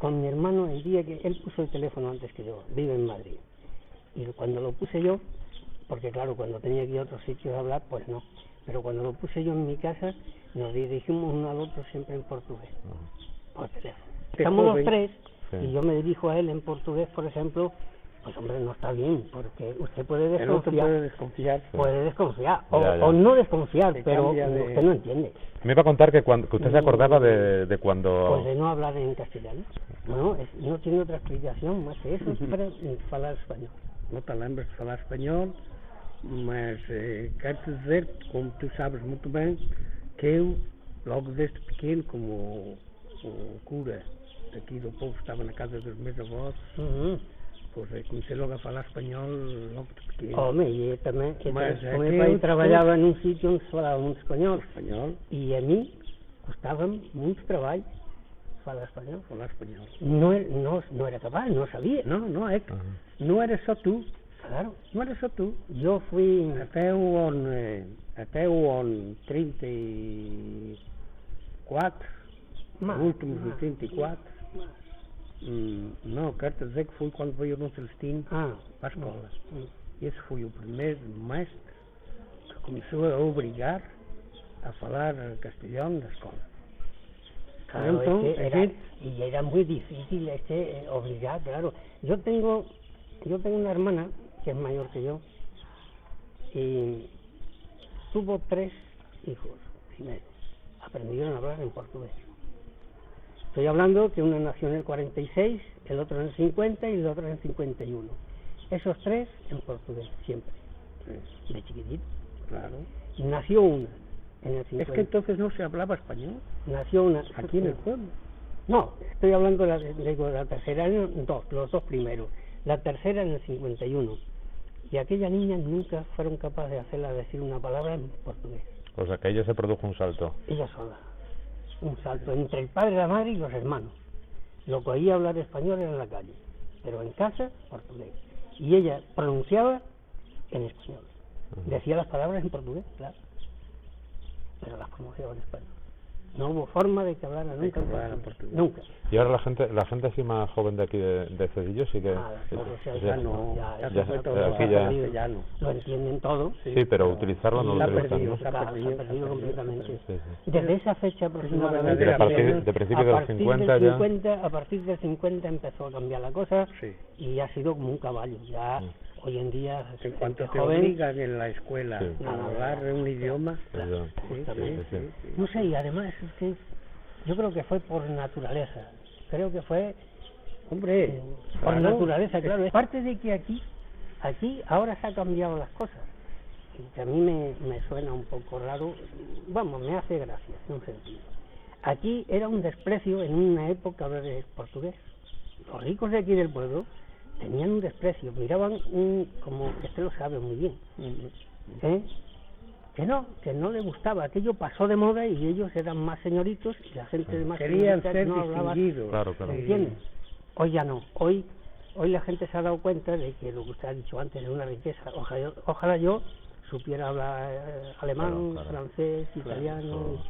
con mi hermano el día que él puso el teléfono antes que yo, vive en Madrid. Y cuando lo puse yo, porque claro, cuando tenía que ir a otros sitios a hablar, pues no. Pero cuando lo puse yo en mi casa, nos dirigimos uno al otro siempre en portugués, por teléfono. Estamos los tres, y yo me dirijo a él en portugués, por ejemplo. Pues hombre, no está bien, porque usted puede desconfiar. Puede desconfiar, o no desconfiar, pero usted no entiende. Me iba a contar que usted se acordaba de cuando... Pues de no hablar en castellano. No tiene otra explicación más que eso, para falar espanhol. No te lembras de falar espanhol, mas quero-te dizer, como tu sabes muito bem, que eu, logo desde pequeno, como o cura aqui do povo estava na casa dos meus avós, pues comecei logo a falar espanhol logo de pequeno. Hombre, y también, como mi pai trabajaba en un sitio donde se falaba mucho español, y a mí costaba mucho trabajo falar espanhol. No era capaz, no sabía. No era só tu. Claro. No era só tu. Yo fui... Até o ano 34, últimos de 34. Não, quero-te dizer que foi quando veio o Dom Celestino para a escola. Esse foi o primeiro mestre que começou a obrigar a falar castelhano na escola. Claro, y era muy difícil obligar, claro. Yo tengo una hermana que es mayor que yo y tuvo 3 hijos primero. Aprendieron a hablar en portugués. Estoy hablando que uno nació en el 46, el otro en el 50 y el otro en el 51. Esos 3 en portugués, siempre. De chiquitito. Claro. Y nació una en el 50. Es que entonces no se hablaba español. Nació una. Aquí en el pueblo. No, estoy hablando de la tercera, los 2 primeros. La tercera en el 51. Y aquella niña nunca fueron capaces de hacerla decir una palabra en portugués. O sea que ella se produjo un salto. Ella sola. Un salto entre el padre, la madre y los hermanos. Lo que oía hablar español era en la calle, pero en casa, portugués. Y ella pronunciaba en español. Decía las palabras en portugués, claro, pero las pronunciaba en español. No hubo forma de que hablara nunca en portugués. Nunca. Y ahora la gente así más joven de aquí de Cedillo sí que... Ya lo entienden todo. Sí, pero utilizarlo no lo utilizan, ¿no? Se ha perdido completamente. Desde esa fecha aproximadamente... De principios de los 50 ya... A partir del 50 empezó a cambiar la cosa y ha sido como un caballo. Ya hoy en día... En cuanto te obligan en la escuela a hablar un idioma... No sé, y además es que yo creo que fue por naturaleza. Creo que fue... Hombre, por naturaleza, claro. Aparte de que aquí ahora se han cambiado las cosas. Y que a mí me suena un poco raro. Vamos, me hace gracia, en un sentido. Aquí era un desprecio en una época hablar de portugués. Los ricos de aquí del pueblo tenían un desprecio, miraban como que usted lo sabe muy bien, que no le gustaba, aquello pasó de moda y ellos eran más señoritos y la gente de más querían ser no hablaba, claro. ¿entiendes? Hoy ya no, hoy la gente se ha dado cuenta de que lo que usted ha dicho antes es una riqueza. Ojalá yo supiera hablar alemán, francés, italiano,